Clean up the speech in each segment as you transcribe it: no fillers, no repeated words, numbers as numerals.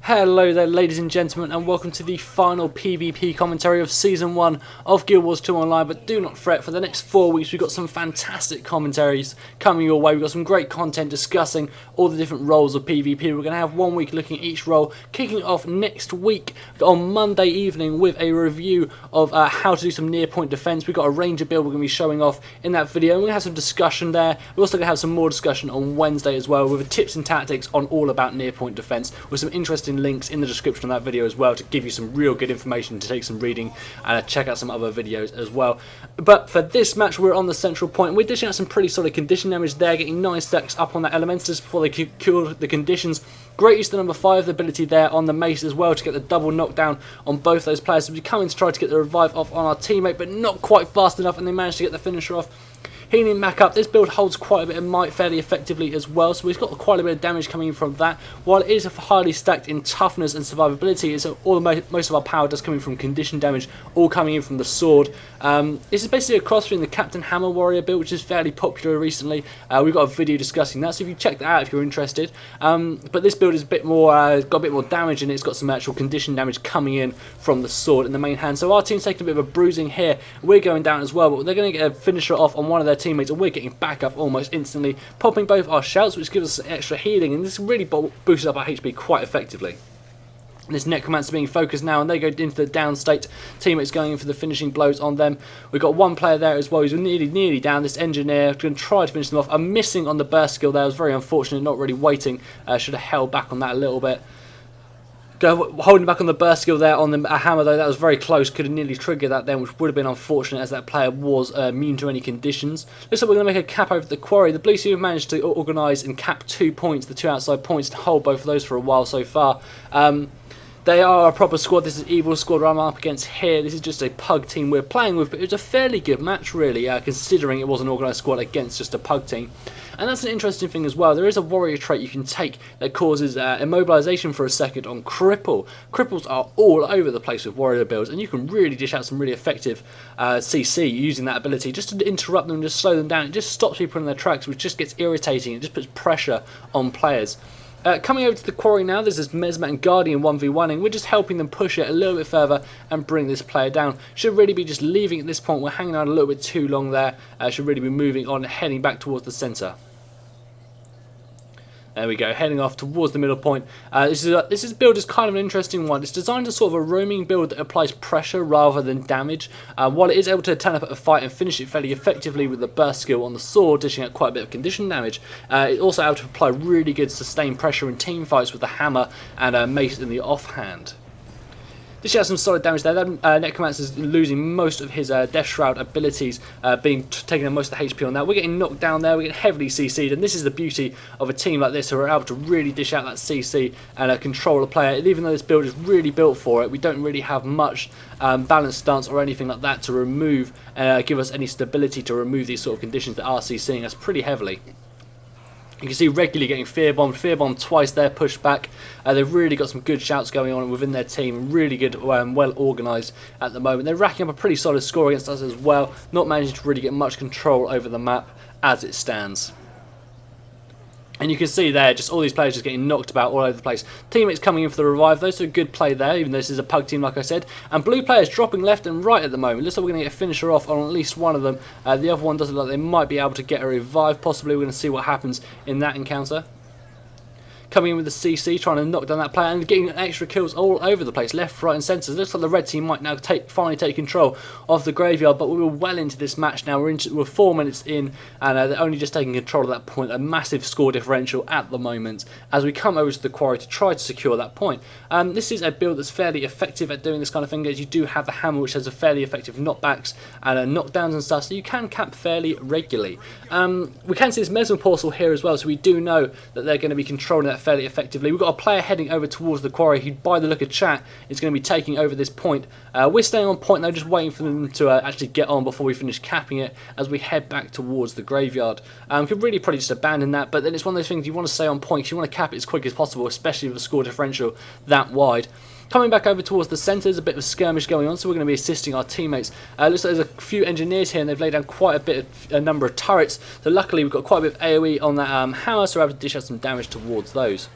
Hello there ladies and gentlemen, and welcome to the final PvP commentary of Season 1 of Guild Wars 2 Online. But do not fret, for the next 4 weeks we've got some fantastic commentaries coming your way. We've got some great content discussing all the different roles of PvP. We're going to have 1 week looking at each role, kicking off next week on Monday evening with a review of how to do some near point defense. We've got a ranger build we're going to be showing off in that video, and we're going to have some discussion there. We're also going to have some more discussion on Wednesday as well, with tips and tactics on all about near point defense, with some interesting links in the description of that video as well to give you some real good information to take some reading and check out some other videos as well. But for this match, we're on the central point. We're dishing out some pretty solid condition damage there, getting 9 stacks up on that Elementalist before they cure the conditions. Great use of the number 5, the ability there on the mace as well to get the double knockdown on both those players. So we come in to try to get the revive off on our teammate, but not quite fast enough, and they managed to get the finisher off. Healing him back up. This build holds quite a bit of might fairly effectively as well, so we've got quite a bit of damage coming in from that. While it is highly stacked in toughness and survivability, it's most of our power does come in from condition damage, all coming in from the sword. This is basically a cross between the Captain Hammer Warrior build, which is fairly popular recently. We've got a video discussing that, so if you check that out if you're interested. But this build is a bit more, got a bit more damage in it. It's got some actual condition damage coming in from the sword in the main hand. So our team's taking a bit of a bruising here. We're going down as well, but they're going to get a finisher off on one of their teammates, and we're getting back up almost instantly, popping both our shouts, which gives us extra healing, and this really boosts up our HP quite effectively. This Necromancer being focused now, and they go into the down state. Teammates going in for the finishing blows on them. We've got one player there as well who's nearly down. This Engineer going to try to finish them off. I'm missing on the burst skill there. It was very unfortunate, not really waiting. Should have held back on that a little bit. Holding back on the burst skill there on the hammer though, that was very close, could have nearly triggered that then, which would have been unfortunate as that player was immune to any conditions. Looks like we're going to make a cap over the quarry. The blue team have managed to organise and cap 2 points, the 2 outside points, to hold both of those for a while so far. They are a proper squad. This is Evil squad I'm up against here. This is just a pug team we're playing with, but it was a fairly good match really, considering it was an organised squad against just a pug team. And that's an interesting thing as well. There is a warrior trait you can take that causes immobilization for a second on Cripple. Cripples are all over the place with warrior builds, and you can really dish out some really effective CC using that ability just to interrupt them, just slow them down. It just stops people in their tracks, which just gets irritating. It just puts pressure on players. Coming over to the quarry now, there's this Mesmet and Guardian 1v1ing. We're just helping them push it a little bit further and bring this player down. Should really be just leaving at this point. We're hanging out a little bit too long there. Should really be moving on, heading back towards the centre. There we go, heading off towards the middle point. This build is kind of an interesting one. It's designed as sort of a roaming build that applies pressure rather than damage. While it is able to turn up at a fight and finish it fairly effectively with the burst skill on the sword, dishing out quite a bit of condition damage, it's also able to apply really good sustained pressure in team fights with the hammer and mace in the offhand. This has some solid damage there. That Necromancer is losing most of his Death Shroud abilities, taking most of the HP on that. We're getting knocked down there, we're getting heavily CC'd, and this is the beauty of a team like this who are able to really dish out that CC and control a player. And even though this build is really built for it, we don't really have much balanced stance or anything like that to remove, give us any stability to remove these sort of conditions that are CCing us pretty heavily. You can see regularly getting fear bombed twice there, pushed back. They've really got some good shouts going on within their team, really good, well organised at the moment. They're racking up a pretty solid score against us as well, not managing to really get much control over the map as it stands. And you can see there, just all these players just getting knocked about all over the place. Teammates coming in for the revive. Those are a good play there, even though this is a pug team, like I said. And blue players dropping left and right at the moment. Looks like we're going to get a finisher off on at least one of them. The other one doesn't look like they might be able to get a revive, possibly. We're going to see what happens in that encounter. Coming in with the CC, trying to knock down that player and getting extra kills all over the place, left, right and centre. Looks like the red team might now finally take control of the graveyard, but we're well into this match now. We're 4 minutes in, and they're only just taking control at that point. A massive score differential at the moment as we come over to the quarry to try to secure that point. This is a build that's fairly effective at doing this kind of thing, as you do have the hammer, which has a fairly effective knockbacks and knockdowns and stuff, so you can cap fairly regularly. We can see this Mesmer Portal here as well, so we do know that they're going to be controlling that fairly effectively. We've got a player heading over towards the quarry who, by the look of chat, is going to be taking over this point. We're staying on point though, just waiting for them to actually get on before we finish capping it as we head back towards the graveyard. Could really probably just abandon that, but then it's one of those things you want to stay on point because you want to cap it as quick as possible, especially with a score differential that wide. Coming back over towards the centre, there's a bit of a skirmish going on, so we're going to be assisting our teammates. Looks like there's a few engineers here, and they've laid down quite a number of turrets, so luckily we've got quite a bit of AoE on that hammer, so we're able to dish out some damage towards those.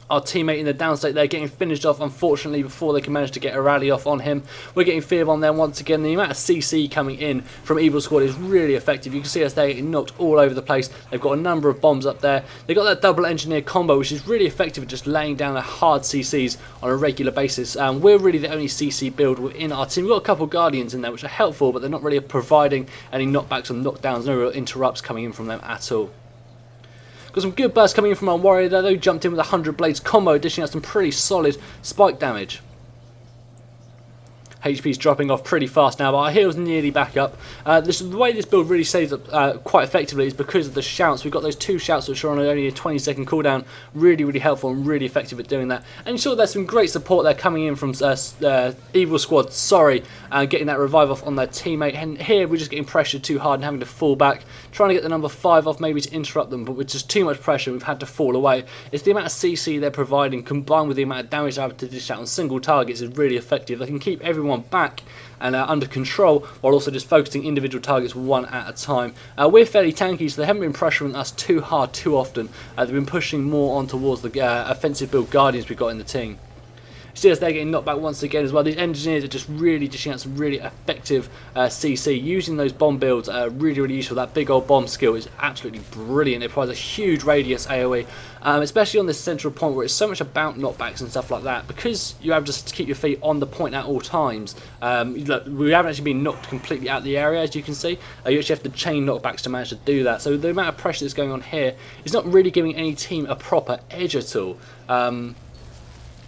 Our teammate in the downstate there getting finished off, unfortunately, before they can manage to get a rally off on him. We're getting fear bomb there once again. The amount of CC coming in from Evil Squad is really effective. You can see us there getting knocked all over the place. They've got a number of bombs up there. They've got that double engineer combo, which is really effective at just laying down a hard CCs on a regular basis. We're really the only CC build within our team. We've got a couple Guardians in there, which are helpful, but they're not really providing any knockbacks or knockdowns. No real interrupts coming in from them at all. Got some good bursts coming in from our warrior there, though. Jumped in with a 100 blades combo, dishing out some pretty solid spike damage. HP's dropping off pretty fast now, but our heal's nearly back up. The way this build really saves up quite effectively is because of the shouts. We've got those 2 shouts which are on only a 20-second cooldown. Really, really helpful and really effective at doing that. And you saw there's some great support there coming in from Evil Squad, getting that revive off on their teammate. And here we're just getting pressured too hard and having to fall back. Trying to get the number 5 off maybe to interrupt them, but with just too much pressure we've had to fall away. It's the amount of CC they're providing combined with the amount of damage they're able to dish out on single targets is really effective. They can keep everyone back and under control while also just focusing individual targets one at a time. We're fairly tanky, so they haven't been pressuring us too hard too often. They've been pushing more on towards the offensive build Guardians we've got in the team. See us there getting knocked back once again as well. These engineers are just really dishing out some really effective CC. Using those bomb builds really, really useful. That big old bomb skill is absolutely brilliant. It provides a huge radius AoE, especially on this central point where it's so much about knockbacks and stuff like that. Because you have just to keep your feet on the point at all times. Look, we haven't actually been knocked completely out of the area, as you can see. You actually have to chain knockbacks to manage to do that. So the amount of pressure that's going on here is not really giving any team a proper edge at all.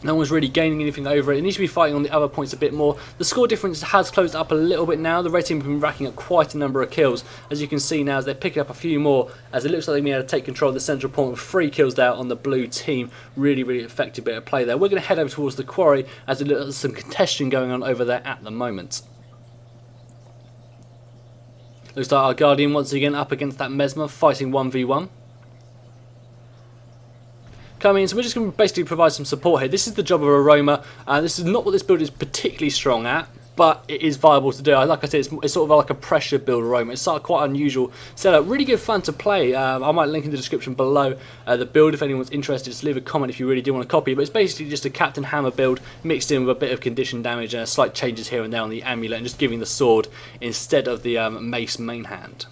No one's really gaining anything over it. It needs to be fighting on the other points a bit more. The score difference has closed up a little bit now. The red team have been racking up quite a number of kills. As you can see now, as they're picking up a few more, as it looks like they've been able to take control of the central point with 3 kills there on the blue team. Really, really effective bit of play there. We're going to head over towards the quarry as there's some contention going on over there at the moment. Looks like our Guardian once again up against that Mesmer, fighting 1v1. Coming in, so we're just going to basically provide some support here. This is the job of Aroma. This is not what this build is particularly strong at, but it is viable to do. Like I said, it's sort of like a pressure build Aroma. It's sort of quite unusual setup. Really good fun to play. I might link in the description below the build if anyone's interested. Just leave a comment if you really do want to copy. But it's basically just a Captain Hammer build mixed in with a bit of condition damage and slight changes here and there on the amulet, and just giving the sword instead of the mace main hand.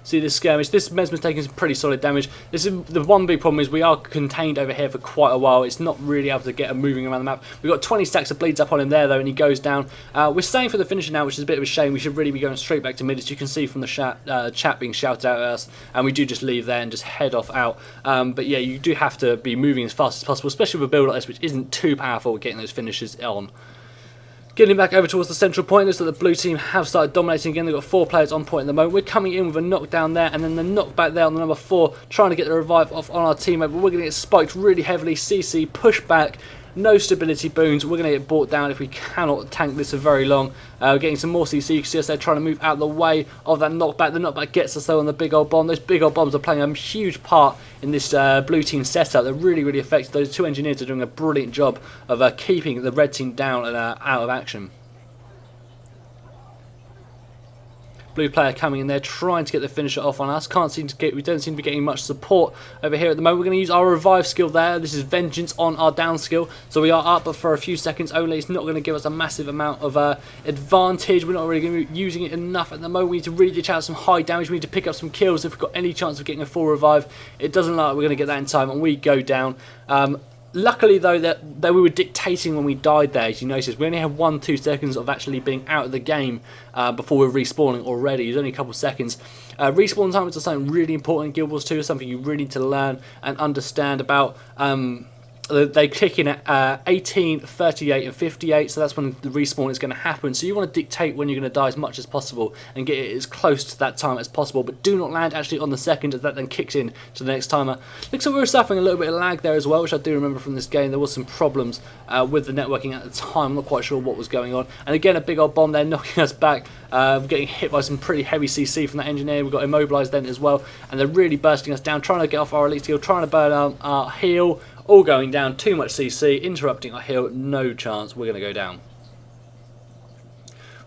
See this skirmish, this Mesmer's taking some pretty solid damage. This is the one big problem is we are contained over here for quite a while. It's not really able to get him moving around the map. We've got 20 stacks of bleeds up on him there though, and he goes down. We're staying for the finisher now, which is a bit of a shame. We should really be going straight back to mid, as you can see from the chat being shouted out at us, and we do just leave there and just head off out. But yeah, you do have to be moving as fast as possible, especially with a build like this, which isn't too powerful at getting those finishers on. Getting back over towards the central point, looks like the blue team have started dominating again. They've got 4 players on point at the moment. We're coming in with a knockdown there, and then the knockback there on the number 4, trying to get the revive off on our teammate, but we're going to get spiked really heavily. CC, push back, no stability boons. We're going to get brought down if we cannot tank this for very long. We're getting some more CC. You can see us there trying to move out of the way of that knockback. The knockback gets us though on the big old bomb. Those big old bombs are playing a huge part in this blue team setup. They're really, really effective. Those 2 engineers are doing a brilliant job of keeping the red team down and out of action. Blue player coming in there, trying to get the finisher off on us. We don't seem to be getting much support over here at the moment. We're going to use our revive skill there. This is vengeance on our down skill. So we are up, but for a few seconds only. It's not going to give us a massive amount of advantage. We're not really going to be using it enough at the moment. We need to really ditch out some high damage. We need to pick up some kills if we've got any chance of getting a full revive. It doesn't look like we're going to get that in time, and we go down. Luckily though, that we were dictating when we died there, as you noticed, we only had 1-2 seconds of actually being out of the game before we were respawning already. It was only a couple of seconds. Respawn time is something really important in Guild Wars 2, something you really need to learn and understand about. They kick in at 18, 38 and 58, so that's when the respawn is going to happen. So you want to dictate when you're going to die as much as possible and get it as close to that time as possible, but do not land actually on the second, as that then kicks in to the next timer. Looks like we were suffering a little bit of lag there as well, which I do remember from this game. There was some problems with the networking at the time. I'm not quite sure what was going on. And again, a big old bomb there knocking us back. We're getting hit by some pretty heavy CC from that engineer. We've got immobilised then as well, and they're really bursting us down, trying to get off our elite skill, trying to burn our heal. All going down, too much CC, interrupting our heal, no chance, we're going to go down.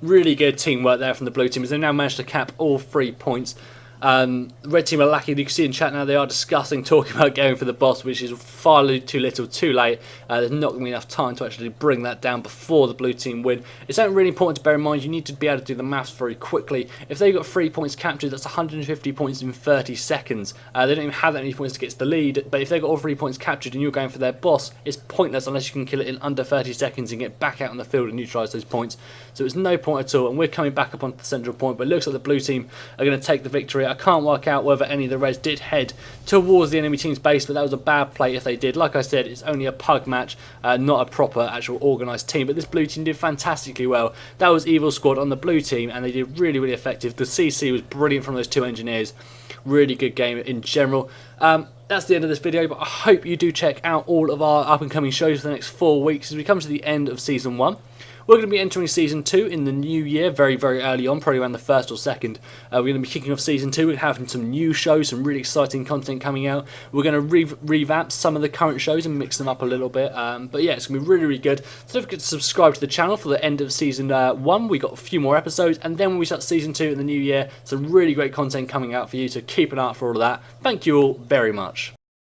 Really good teamwork there from the blue team, as they now managed to cap all 3 points. Red team are lacking. You can see in chat now they are discussing talking about going for the boss, which is far too little too late. There's not going to be enough time to actually bring that down before the blue team win. It's something really important to bear in mind. You need to be able to do the maths very quickly. If they got 3 points captured, that's 150 points in 30 seconds. They don't even have that many points to get to the lead, but if they got all 3 points captured and you're going for their boss, it's pointless unless you can kill it in under 30 seconds and get back out on the field and neutralise those points. So it's no point at all, and we're coming back up onto the central point, but it looks like the blue team are going to take the victory. I can't work out whether any of the reds did head towards the enemy team's base, but that was a bad play if they did. Like I said, it's only a pug match, not a proper actual organised team, but this blue team did fantastically well. That was Evil Squad on the blue team, and they did really, really effective. The CC was brilliant from those two engineers. Really good game in general. That's the end of this video, but I hope you do check out all of our up-and-coming shows for the next 4 weeks as we come to the end of Season 1. We're going to be entering Season 2 in the new year, very, very early on, probably around the 1st or 2nd. We're going to be kicking off Season 2. We're having some new shows, some really exciting content coming out. We're going to revamp some of the current shows and mix them up a little bit. But yeah, it's going to be really, really good. So don't forget to subscribe to the channel for the end of Season 1. We've got a few more episodes, and then when we start Season 2 in the new year, some really great content coming out for you, so keep an eye out for all of that. Thank you all very much.